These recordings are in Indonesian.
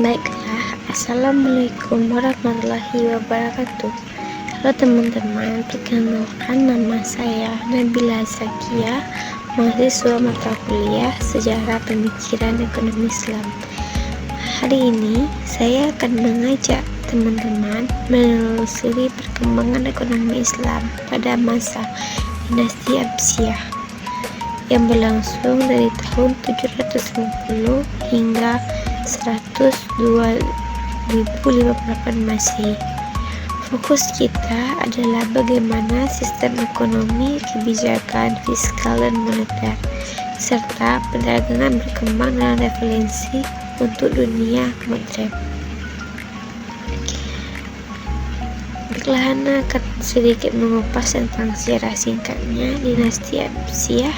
Baiklah, Assalamualaikum warahmatullahi wabarakatuh. Halo teman-teman, perkenalkan nama saya Nabila Zakia, mahasiswa mata kuliah Sejarah Pemikiran Ekonomi Islam. Hari ini saya akan mengajak teman-teman menelusuri perkembangan ekonomi Islam pada masa dinasti Abbasiyah yang berlangsung dari tahun 750 hingga 102.058 Masehi. Fokus kita adalah bagaimana sistem ekonomi, kebijakan fiskal dan moneter, serta perdagangan berkembang dengan referensi untuk dunia modern. Baiklah, Ana akan sedikit mengupas tentang sejarah singkatnya. Dinasti Abbasiyah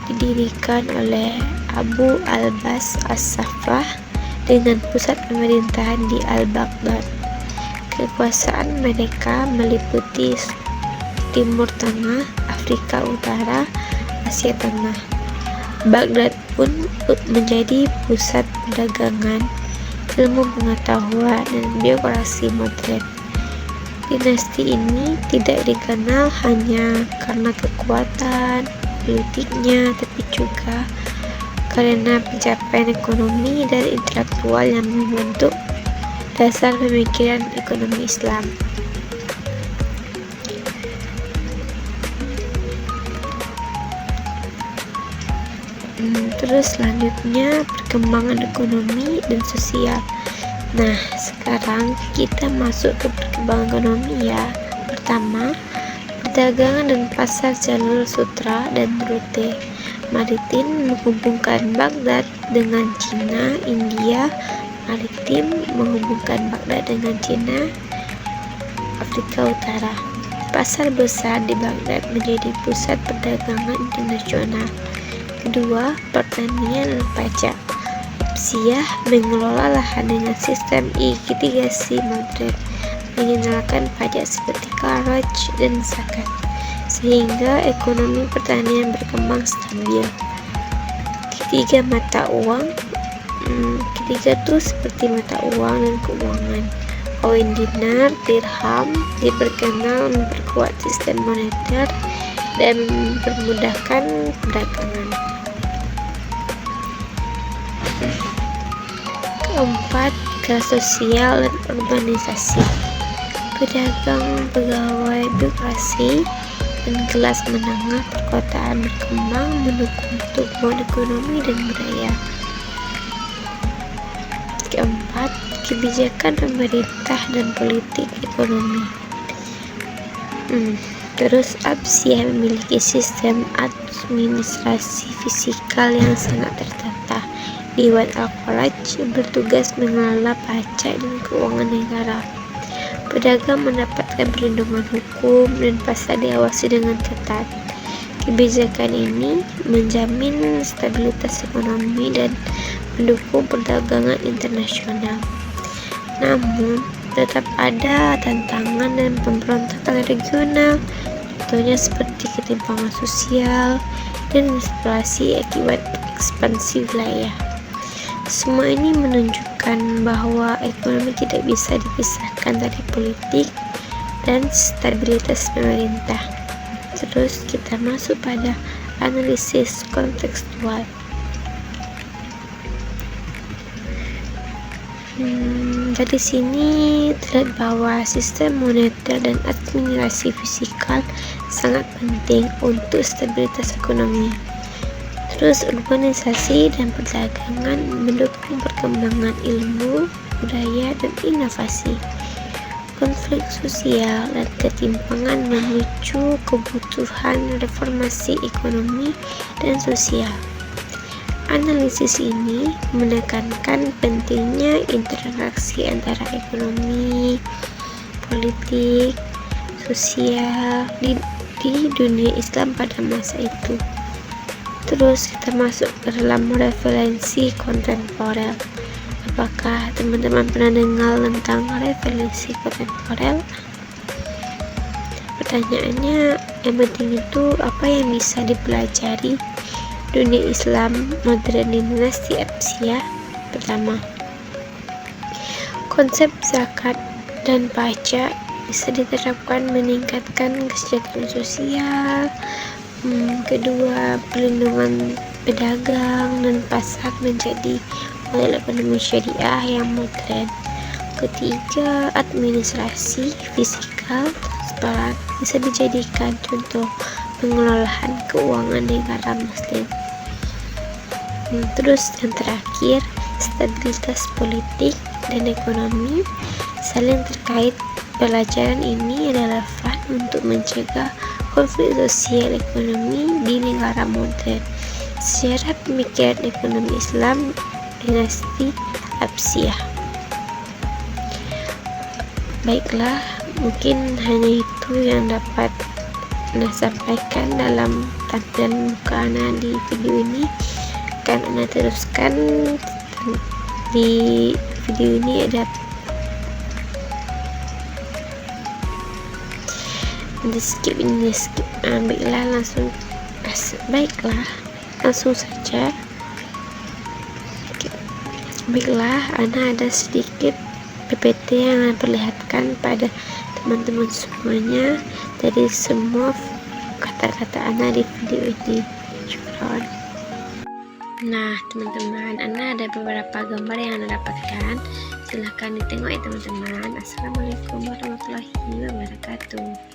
didirikan oleh Abu al-Abbas as-Saffah dengan pusat pemerintahan di Al-Baghdad. Kekuasaan mereka meliputi Timur Tengah, Afrika Utara, Asia Tengah. Baghdad pun menjadi pusat perdagangan, ilmu pengetahuan, dan birokrasi modern. Dinasti ini tidak dikenal hanya karena kekuatan politiknya, tapi juga karena pencapaian ekonomi dan intelektual yang membentuk dasar pemikiran ekonomi Islam. Terus selanjutnya perkembangan ekonomi dan sosial. Nah, sekarang kita masuk ke perkembangan ekonomi ya. Pertama, perdagangan dan pasar jalur sutra dan rute maritim menghubungkan Baghdad dengan Cina. India maritim menghubungkan Baghdad dengan Cina, Afrika Utara. Pasar besar di Baghdad menjadi pusat perdagangan internasional. Kedua, pertanian dan pajak. Abbasiyah mengelola lahan dengan sistem irigasi modern, mengenalkan pajak seperti kharaj dan zakat, sehingga ekonomi pertanian berkembang stabil. Ketiga, mata uang. Ketiga tuh seperti mata uang dan keuangan. Koin dinar, dirham diperkenal memperkuat sistem moneter dan mempermudahkan perdagangan. Keempat, kelas sosial dan urbanisasi. Pedagang, pegawai, birokrasi, dan kelas menengah perkotaan berkembang mendukung pertumbuhan ekonomi dan budaya. Keempat, kebijakan pemerintah dan politik ekonomi. Terus Abbasiyah memiliki sistem administrasi fiskal yang sangat tertata. Dewan Al-Kharaj bertugas mengelola pajak dan keuangan negara. Pedagang mendapatkan perlindungan hukum dan pasar diawasi dengan ketat. Kebijakan ini menjamin stabilitas ekonomi dan mendukung perdagangan internasional. Namun, tetap ada tantangan dan pemberontakan regional, contohnya seperti ketimpangan sosial dan inflasi akibat ekspansi wilayah. Semua ini menunjukkan bahwa ekonomi tidak bisa dipisahkan dari politik dan stabilitas pemerintah. Terus kita masuk pada analisis kontekstual. Dari sini terlihat bahwa sistem moneter dan administrasi fiskal sangat penting untuk stabilitas ekonomi. Terus urbanisasi dan perdagangan mendukung perkembangan ilmu, budaya, dan inovasi. Konflik sosial dan ketimpangan memicu kebutuhan reformasi ekonomi dan sosial. Analisis ini menekankan pentingnya interaksi antara ekonomi, politik, sosial di dunia Islam pada masa itu. Terus kita masuk ke dalam referensi kontemporer. Apakah teman-teman pernah dengar tentang referensi kontemporer? Pertanyaannya yang penting itu apa yang bisa dipelajari dunia Islam modern di dinasti Abbasiyah? Pertama, Konsep zakat dan pajak bisa diterapkan meningkatkan kesejahteraan sosial. Kedua, pelindungan pedagang dan pasar menjadi model ekonomi syariah yang modern. Ketiga, administrasi fiskal transparan bisa dijadikan contoh pengelolaan keuangan negara muslim. Terus yang terakhir, stabilitas politik dan ekonomi saling terkait. Pelajaran ini relevan untuk mencegah konflik sosial ekonomi di negara modern. Sejarah pemikiran ekonomi Islam dinasti Abbasiyah. Baiklah, mungkin hanya itu yang dapat Ana sampaikan dalam tampilan muka Ana di video ini. Akan Ana teruskan di video ini ada skip. Baiklah, langsung saja. Baiklah, Ana ada sedikit PPT yang Ana perlihatkan pada teman-teman semuanya dari semua kata-kata Ana di video ini. Syukron. Nah teman-teman, Ana ada beberapa gambar yang Ana dapatkan. Silahkan ditengok ya teman-teman. Assalamualaikum warahmatullahi wabarakatuh.